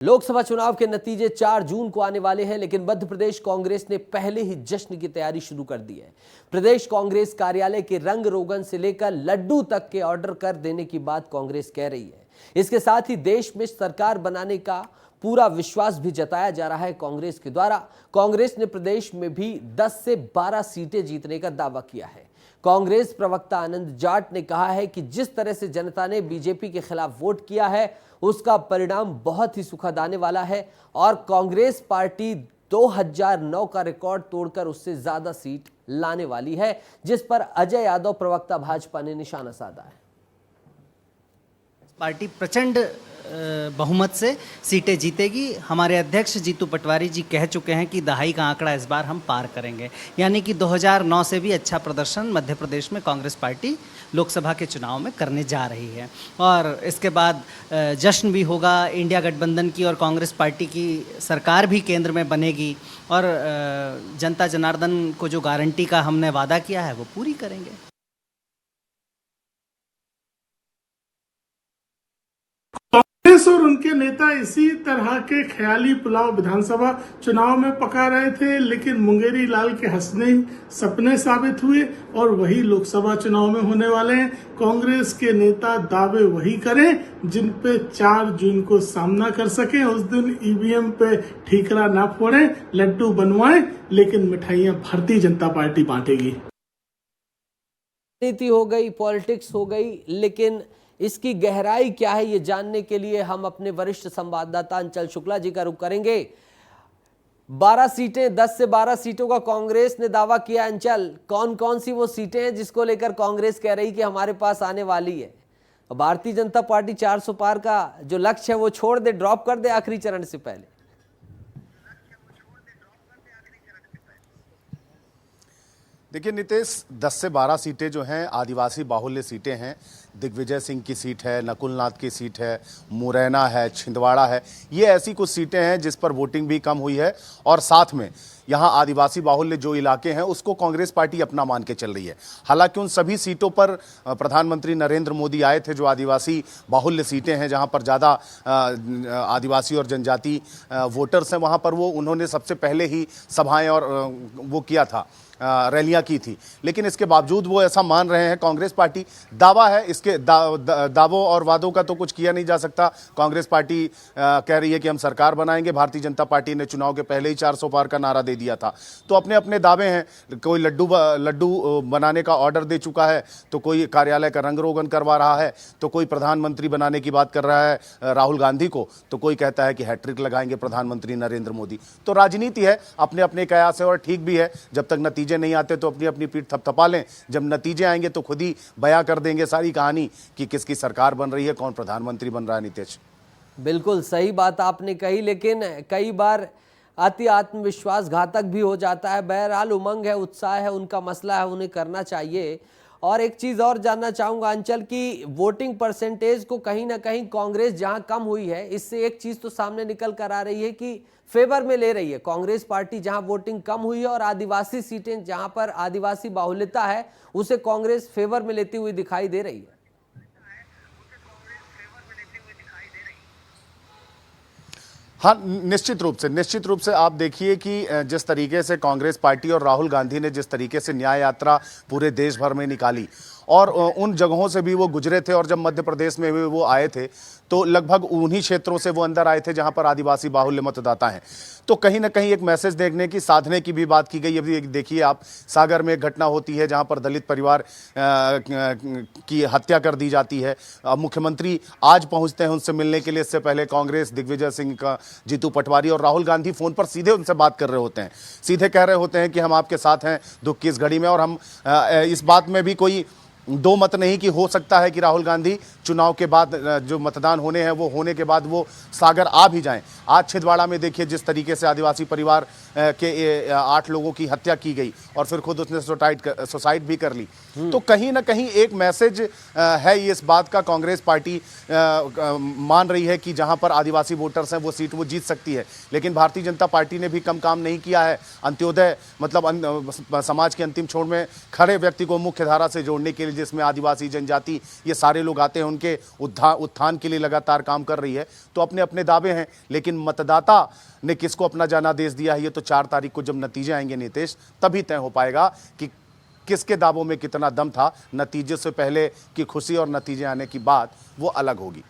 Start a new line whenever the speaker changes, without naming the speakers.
लोकसभा चुनाव के नतीजे 4 जून को आने वाले हैं, लेकिन मध्य प्रदेश कांग्रेस ने पहले ही जश्न की तैयारी शुरू कर दी है। प्रदेश कांग्रेस कार्यालय के रंग रोगन से लेकर लड्डू तक के ऑर्डर कर देने की बात कांग्रेस कह रही है। इसके साथ ही देश में सरकार बनाने का पूरा विश्वास भी जताया जा रहा है कांग्रेस के द्वारा। कांग्रेस ने प्रदेश में भी 10 से 12 सीटें जीतने का दावा किया है। कांग्रेस प्रवक्ता आनंद जाट ने कहा है कि जिस तरह से जनता ने बीजेपी के खिलाफ वोट किया है, उसका परिणाम बहुत ही सुखद आने वाला है और कांग्रेस पार्टी 2009 का रिकॉर्ड तोड़कर उससे ज्यादा सीट लाने वाली है, जिस पर अजय यादव प्रवक्ता भाजपा ने निशाना साधा है।
पार्टी प्रचंड बहुमत से सीटें जीतेगी। हमारे अध्यक्ष जीतू पटवारी जी कह चुके हैं कि दहाई का आंकड़ा इस बार हम पार करेंगे, यानी कि 2009 से भी अच्छा प्रदर्शन मध्य प्रदेश में कांग्रेस पार्टी लोकसभा के चुनाव में करने जा रही है। और इसके बाद जश्न भी होगा। इंडिया गठबंधन की और कांग्रेस पार्टी की सरकार भी केंद्र में बनेगी और जनता जनार्दन को जो गारंटी का हमने वादा किया है वो पूरी करेंगे।
कांग्रेस और उनके नेता इसी तरह के ख्याली पुलाव विधानसभा चुनाव में पका रहे थे, लेकिन मुंगेरी लाल के हंसने सपने साबित हुए और वही लोकसभा चुनाव में होने वाले हैं। कांग्रेस के नेता दावे वही करें जिन पे 4 जून को सामना कर सकें। उस दिन ईवीएम पे ठीकरा ना फोड़ें, लड्डू बनवाएं, लेकिन मिठाइयां भारतीय जनता पार्टी बांटेगी।
नीति हो गई, पॉलिटिक्स हो गई, लेकिन इसकी गहराई क्या है ये जानने के लिए हम अपने वरिष्ठ संवाददाता अंचल शुक्ला जी का रुख करेंगे। 12 सीटें, 10 से 12 सीटों का कांग्रेस ने दावा किया। अंचल, कौन कौन सी वो सीटें हैं जिसको लेकर कांग्रेस कह रही कि हमारे पास आने वाली है? भारतीय जनता पार्टी 400 पार का जो लक्ष्य है वो छोड़ दे, ड्रॉप कर दे आखिरी चरण से पहले।
देखिए नीतीश, 10 से 12 सीटें जो हैं आदिवासी बाहुल्य सीटें हैं। दिग्विजय सिंह की सीट है, नकुलनाथ की सीट है, मुरैना है, छिंदवाड़ा है। ये ऐसी कुछ सीटें हैं जिस पर वोटिंग भी कम हुई है और साथ में यहाँ आदिवासी बाहुल्य जो इलाके हैं उसको कांग्रेस पार्टी अपना मान के चल रही है। हालांकि उन सभी सीटों पर प्रधानमंत्री नरेंद्र मोदी आए थे। जो आदिवासी बाहुल्य सीटें हैं जहाँ पर ज़्यादा आदिवासी और जनजाति वोटर्स हैं, वहाँ पर वो उन्होंने सबसे पहले ही सभाएं और वो किया था, रैलियां की थी। लेकिन इसके बावजूद वो ऐसा मान रहे हैं, कांग्रेस पार्टी दावा है, इसके दावों और वादों का तो कुछ किया नहीं जा सकता। कांग्रेस पार्टी कह रही है कि हम सरकार बनाएंगे। भारतीय जनता पार्टी ने चुनाव के पहले ही 400 पार का नारा दे दिया था। तो अपने अपने दावे हैं। कोई लड्डू बनाने का ऑर्डर दे चुका है, तो कोई कार्यालय का रंग रोगन करवा रहा है, तो कोई प्रधानमंत्री बनाने की बात कर रहा है राहुल गांधी को, तो कोई कहता है कि हैट्रिक लगाएंगे प्रधानमंत्री नरेंद्र मोदी। तो राजनीति है, अपने अपने कयास है और ठीक भी है। जब तक नतीजे नहीं आते तो अपनी अपनी पीठ थपथपा लें। जब नतीजे आएंगे तो खुद ही बयां कर देंगे सारी कहानी कि किसकी सरकार बन रही है, कौन प्रधानमंत्री बन रहा है। नीतीश,
बिल्कुल सही बात आपने कही, लेकिन कई बार अति आत्मविश्वास घातक भी हो जाता है। बहरहाल उमंग है, उत्साह है, उनका मसला है, उन्हें करना चाहिए। और एक चीज और जानना चाहूंगा अंचल की वोटिंग परसेंटेज को कहीं ना कहीं कांग्रेस जहां कम हुई है, इससे एक चीज तो सामने निकल कर आ रही है कि फेवर में ले रही है कांग्रेस पार्टी। जहां वोटिंग कम हुई है और आदिवासी सीटें जहां पर आदिवासी बाहुल्यता है, उसे कांग्रेस फेवर में लेती हुई दिखाई दे रही है।
हाँ, निश्चित रूप से आप देखिए कि जिस तरीके से कांग्रेस पार्टी और राहुल गांधी ने जिस तरीके से न्याय यात्रा पूरे देश भर में निकाली और उन जगहों से भी वो गुजरे थे, और जब मध्य प्रदेश में भी वो आए थे तो लगभग उन्हीं क्षेत्रों से वो अंदर आए थे जहां पर आदिवासी बाहुल्य मतदाता हैं। तो कहीं ना कहीं एक मैसेज देखने की, साधने की भी बात की गई। अभी देखिए आप, सागर में एक घटना होती है जहां पर दलित परिवार की हत्या कर दी जाती है। मुख्यमंत्री आज पहुंचते हैं उनसे मिलने के लिए। इससे पहले कांग्रेस, दिग्विजय सिंह का जीतू पटवारी और राहुल गांधी फोन पर सीधे उनसे बात कर रहे होते हैं, सीधे कह रहे होते हैं कि हम आपके साथ हैं दुख की इस घड़ी में। और हम इस बात में भी कोई दो मत नहीं कि हो सकता है कि राहुल गांधी चुनाव के बाद जो मतदान होने हैं वो होने के बाद वो सागर आ भी जाएं। आज छिंदवाड़ा में देखिए जिस तरीके से आदिवासी परिवार के 8 लोगों की हत्या की गई और फिर खुद उसने सुसाइड भी कर ली। तो कहीं ना कहीं एक मैसेज है ये इस बात का, कांग्रेस पार्टी मान रही है कि जहां पर आदिवासी वोटर्स हैं वो सीट वो जीत सकती है, लेकिन भारतीय जनता पार्टी ने भी कम काम नहीं किया है। अंत्योदय मतलब समाज के अंतिम छोर में खड़े व्यक्ति को मुख्य धारा से जोड़ने के लिए, जिसमें आदिवासी, जनजाति, ये सारे लोग आते हैं, उनके उत्थान के लिए लगातार काम कर रही है। तो अपने अपने दावे हैं, लेकिन मतदाता ने किसको अपना जनादेश दिया है ये तो 4 तारीख को जब नतीजे आएंगे नीतीश, तभी तय हो पाएगा कि किसके दावों में कितना दम था। नतीजे से पहले की खुशी और नतीजे आने की बात वो अलग होगी।